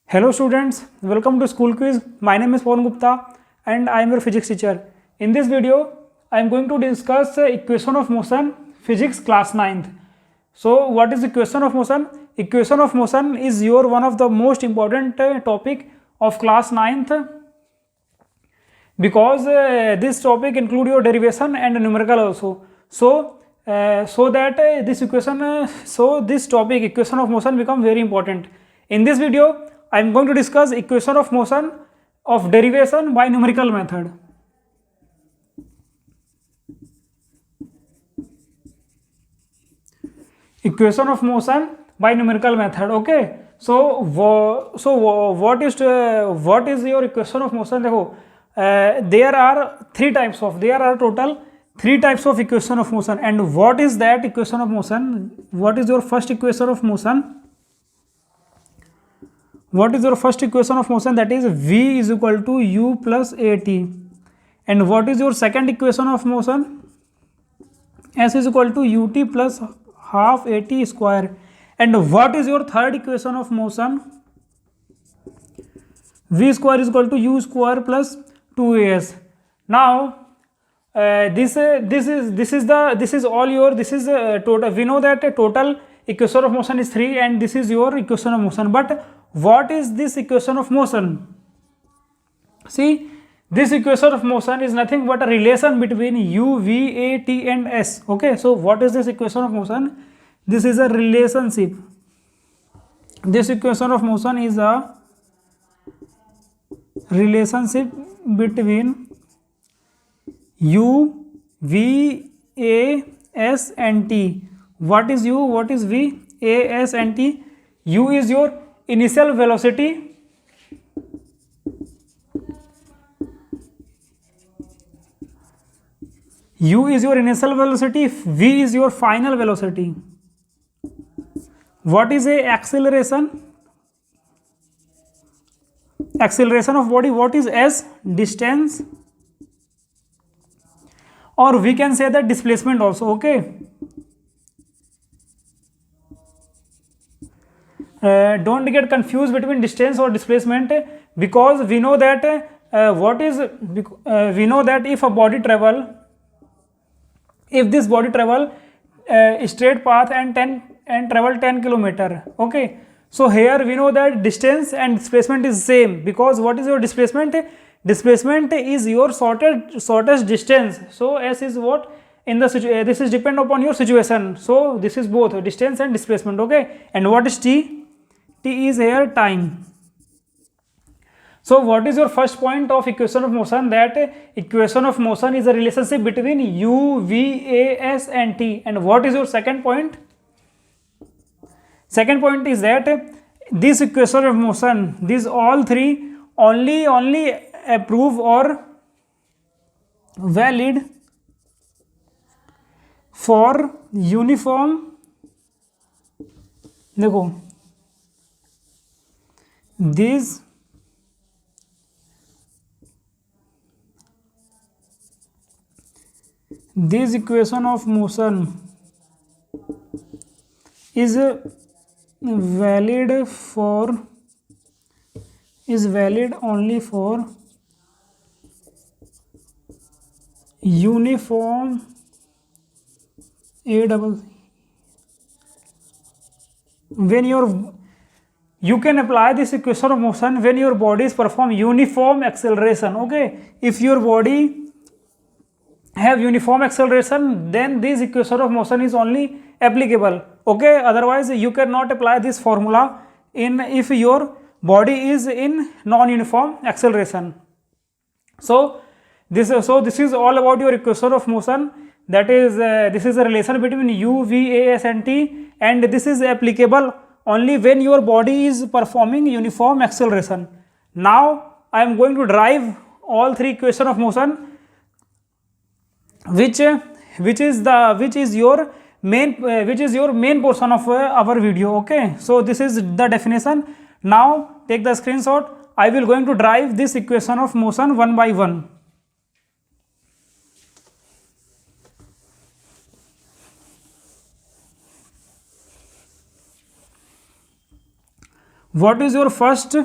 Hello students, welcome to School Quiz. My name is Pawan Gupta and I am your physics teacher. In this video, I am going to discuss equation of motion, physics class 9th. So what is equation of motion? Equation of motion is your one of the most important topic of class 9th because this topic include your derivation and numerical also. So this topic equation of motion become very important. In this video, I am going to discuss equation of motion of derivation by numerical method. Equation of motion by numerical method. Okay. So what is your equation of motion? देखो, there are total three types of equation of motion. And what is that equation of motion? What is your first equation of motion? What is your first equation of motion? That is V is equal to U plus AT. And what is your second equation of motion? S is equal to UT plus half AT square. And what is your third equation of motion? V square is equal to U square plus 2AS. Now this is total. We know that total equation of motion is 3 and this is your equation of motion. But what is this equation of motion? See, this equation of motion is nothing but a relation between U, V, A, T and S. Okay, so what is this equation of motion? This is a relationship. This equation of motion is a relationship between U, V, A, S and T. What is U? What is V, A, S and T? U is your initial velocity. U is your initial velocity. V is your final velocity. What is a acceleration? Acceleration of body. What is S? Distance. Or we can say that displacement also. Okay. Don't get confused between distance or displacement, because we know that we know that if this body travel straight path and travel 10 kilometer. Okay, so here we know that distance and displacement is same, because what is your displacement? Displacement is your shortest distance. So S is what in the this is depend upon your situation. So this is both distance and displacement. Okay, and what is T? T is here time. So what is your first point of equation of motion? That equation of motion is a relationship between U, V, A, S and T. And what is your second point? Second point is that this equation of motion, these all three only approve or valid for uniform. देखो, this equation of motion is valid only for uniform when you can apply this equation of motion when your bodies perform uniform acceleration. Okay, if your body have uniform acceleration, then this equation of motion is only applicable. Okay, otherwise you cannot apply this formula if your body is in non-uniform acceleration. So this is all about your equation of motion. That is this is a relation between U, V, A, S and T, and this is applicable only when your body is performing uniform acceleration. Now I am going to derive all three equation of motion, which is your main portion of our video. Okay, so this is the definition. Now take the screenshot. I will going to derive this equation of motion one by one. What is your first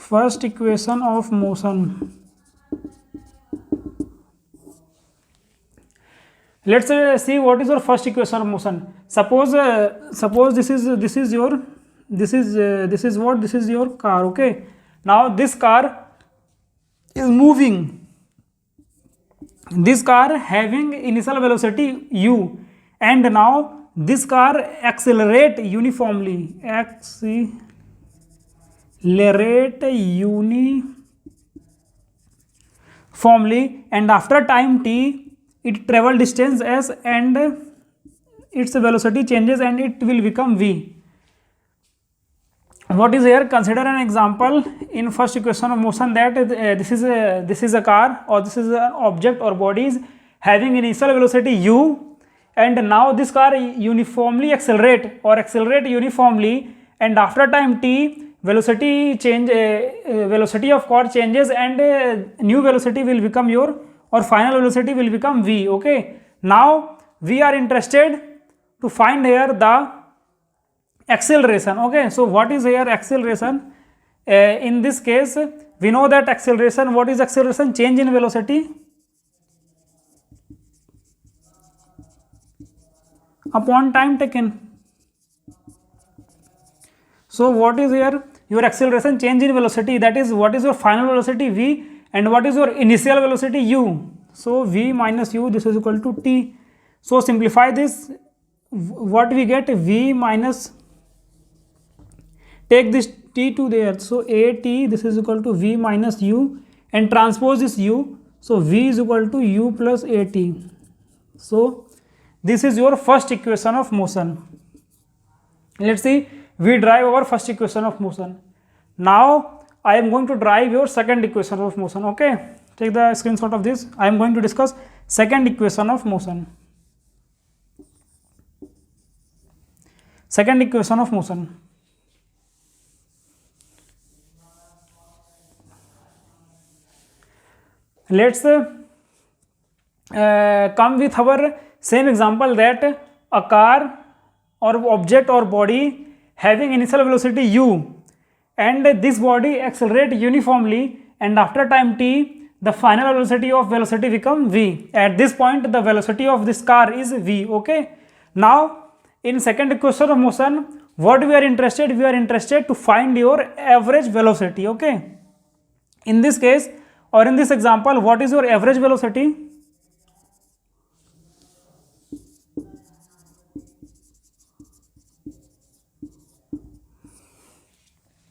first equation of motion. Let's see what is your first equation of motion. Suppose this is your car. Okay, now this car is moving. This car having initial velocity u, and now this car accelerate uniformly. And after time t, it travel distance s and its velocity changes and it will become v. What is here? Consider an example in first equation of motion that this is a car, or this is an object or bodies having initial velocity u, and now this car uniformly accelerate uniformly, and after time t, velocity of car changes and new velocity will become your, or final velocity will become v. Okay, now we are interested to find here the acceleration. Okay, so what is here acceleration? In this case we know that acceleration, what is acceleration? Change in velocity upon time taken. So what is here? Your acceleration change in velocity, that is what is your final velocity v and what is your initial velocity u. So v minus u, this is equal to t. So simplify this, what we get? V minus, take this t to there, so a t, this is equal to v minus u, and transpose this u, so v is equal to u plus a t. So this is your first equation of motion. Let's see, we drive our first equation of motion. Now I am going to drive your second equation of motion. Okay, take the screenshot of this. I am going to discuss second equation of motion. Second equation of motion. Let's come with our same example that a car or object or body having initial velocity u, and this body accelerate uniformly, and after time t, the final velocity become v. At this point the velocity of this car is v. Okay, now in second equation of motion, what we are interested? We are interested to find your average velocity. Okay, in this case or in this example, what is your average velocity?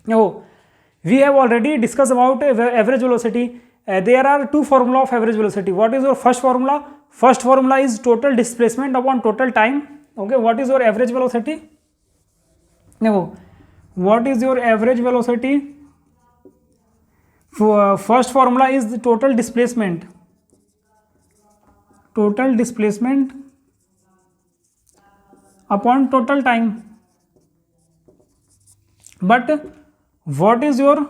Oh, we have already discussed about average velocity. There are two formula of average velocity. What is your first formula? First formula is total displacement upon total time. Okay, what is your average velocity? No, what is your average velocity? First formula is the total displacement. Total displacement upon total time. But what is your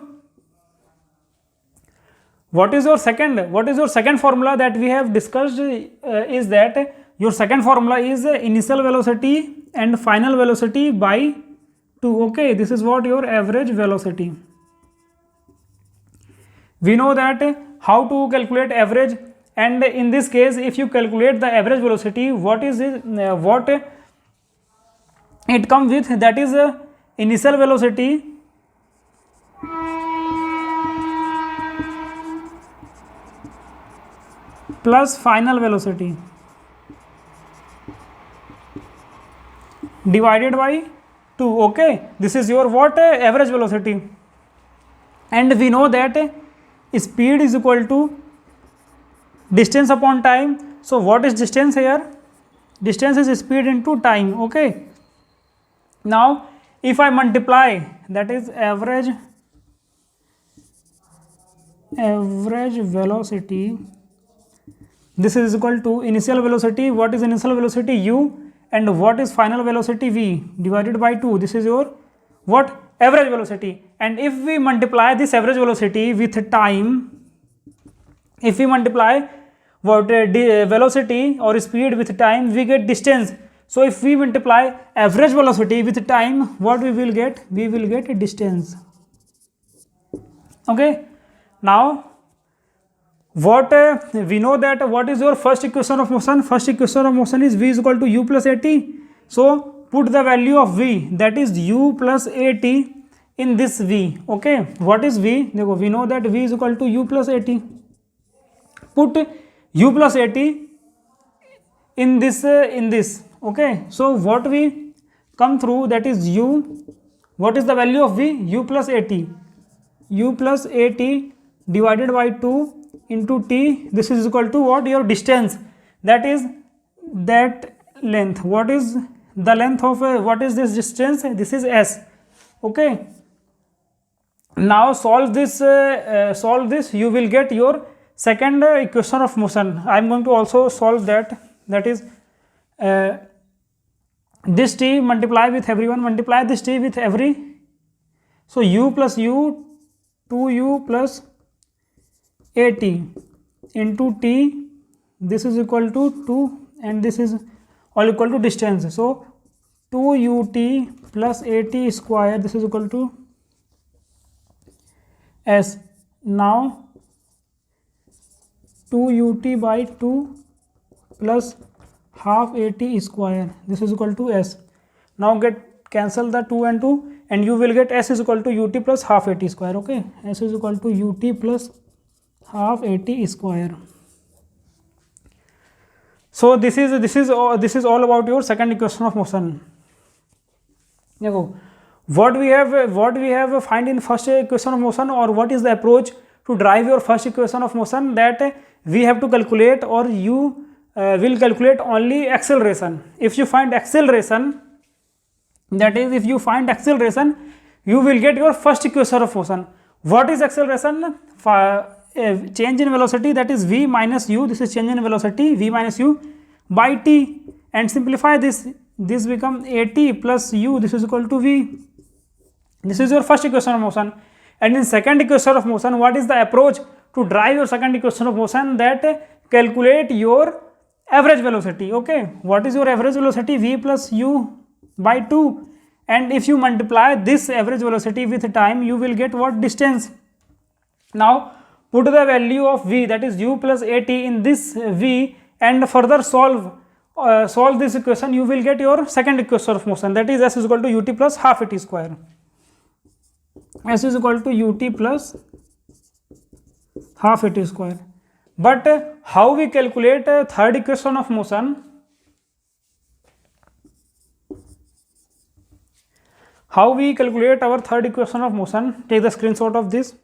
second formula that we have discussed? Is that your second formula is initial velocity and final velocity by 2. Okay, this is what your average velocity. We know that how to calculate average, and in this case if you calculate the average velocity, what is it, what it comes with, that is initial velocity plus final velocity divided by 2. Okay, this is your what? Average velocity. And we know that speed is equal to distance upon time. So what is distance here? Distance is speed into time. Okay, now if I multiply, that is average velocity, this is equal to initial velocity. What is initial velocity? U, and what is final velocity? V, divided by 2. This is your what? Average velocity. And if we multiply this average velocity with time, if we multiply what velocity or speed with time, we get distance. So if we multiply average velocity with time, what we will get? We will get distance. Okay, now what we know that what is your first equation of motion? First equation of motion is v is equal to u plus at. So put the value of v, that is u plus at, in this v. Okay, what is v? देखो, we know that v is equal to u plus at. Put u plus at in this okay. So what we come through, that is u, what is the value of v? U plus at, u plus at divided by 2 into t. This is equal to what? Your distance, that is that length. What is the length of what is this distance? This is s. Okay, now solve this, you will get your second equation of motion. I am going to also solve that, that is this t multiply with everyone, multiply this t with every. So u plus u, 2u plus at into t, this is equal to 2 and this is all equal to distance. So 2ut plus at square, this is equal to s. Now 2ut by 2 plus half at square, this is equal to s. Now get cancel the 2 and 2 and you will get s is equal to ut plus half at square. Okay, s is equal to ut plus half at square. So this is all about your second equation of motion. What we have find in first equation of motion, or what is the approach to drive your first equation of motion, that we have to calculate, or you will calculate only acceleration. If you find acceleration, that is, if you find acceleration, you will get your first equation of motion. What is acceleration? Change in velocity, that is v minus u. This is change in velocity, v minus u by t, and simplify this become at plus u, this is equal to v. This is your first equation of motion. And in second equation of motion, what is the approach to drive your second equation of motion? That calculate your average velocity. Okay, what is your average velocity? V plus u by 2, and if you multiply this average velocity with time, you will get what? Distance. Now put the value of v, that is u plus at, in this v, and further solve this equation. You will get your second equation of motion, that is s is equal to ut plus half at square. S is equal to ut plus half at square. But how we calculate third equation of motion? How we calculate our third equation of motion? Take the screenshot of this.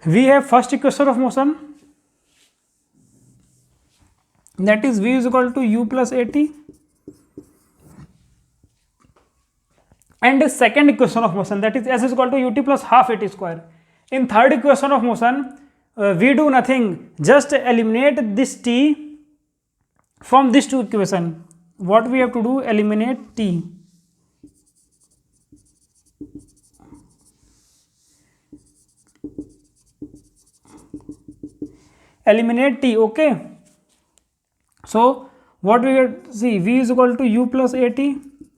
We have first equation of motion, that is v is equal to u plus at, and second equation of motion, that is s is equal to ut plus half at square. In third equation of motion, we do nothing, just eliminate this t from these two equation. What we have to do? Eliminate t. Eliminate t. Okay, so what we get? See, v is equal to u plus at,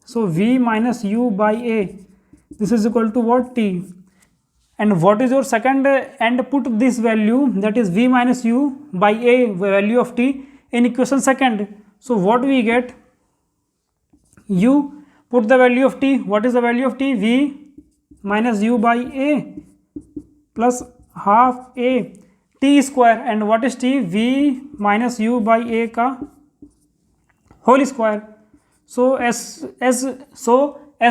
so v minus u by a, this is equal to what? T. And what is your second? And put this value, that is v minus u by a, value of t, in equation second. So what we get? U, put the value of t. What is the value of t? V minus u by a plus half a t square. And what is t? V minus u by a ka whole square. So s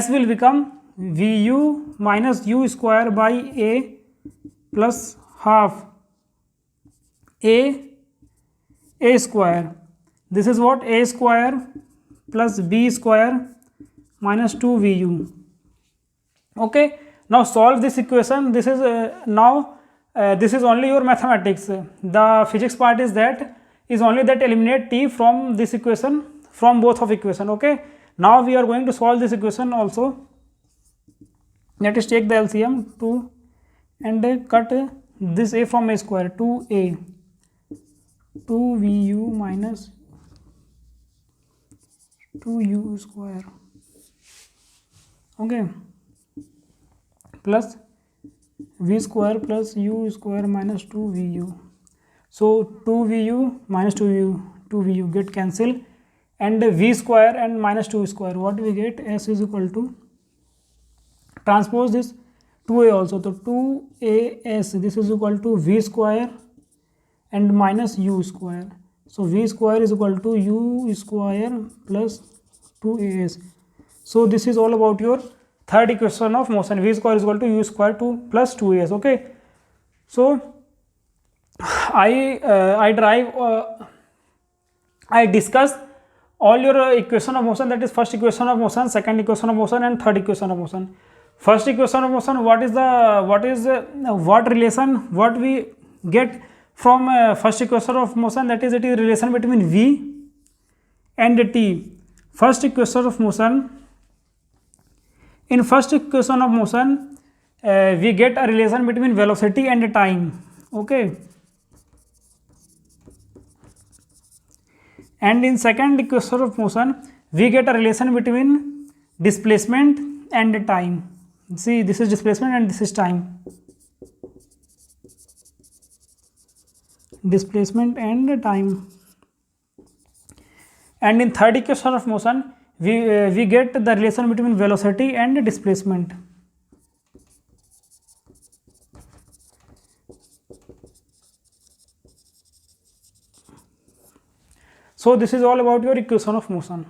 will become vu minus u square by a plus half a square. This is what? A square plus b square minus 2vu. Okay, now solve this equation. This is this is only your mathematics. The physics part is only that eliminate t from this equation, from both of equation. Okay, now we are going to solve this equation also. Let us take the LCM 2 and cut this a from a square, 2a 2vu minus 2u square, okay, plus v square plus u square minus 2vu. So 2vu minus 2vu get cancel, and v square and minus 2 square, what we get? S is equal to, transpose this 2a also, so 2as, this is equal to v square and minus u square. So v square is equal to u square plus 2as. So this is all about your third equation of motion. V square is equal to u square 2 plus 2as. Okay. So I discuss all your equation of motion, that is first equation of motion, second equation of motion, and third equation of motion. First equation of motion, what relation, what we get from first equation of motion, that is it is relation between v and t. First equation of motion, in first equation of motion we get a relation between velocity and time, okay, and in second equation of motion we get a relation between displacement and time. See, this is displacement and this is time, displacement and time. And in third equation of motion we get the relation between velocity and displacement. So this is all about your equation of motion.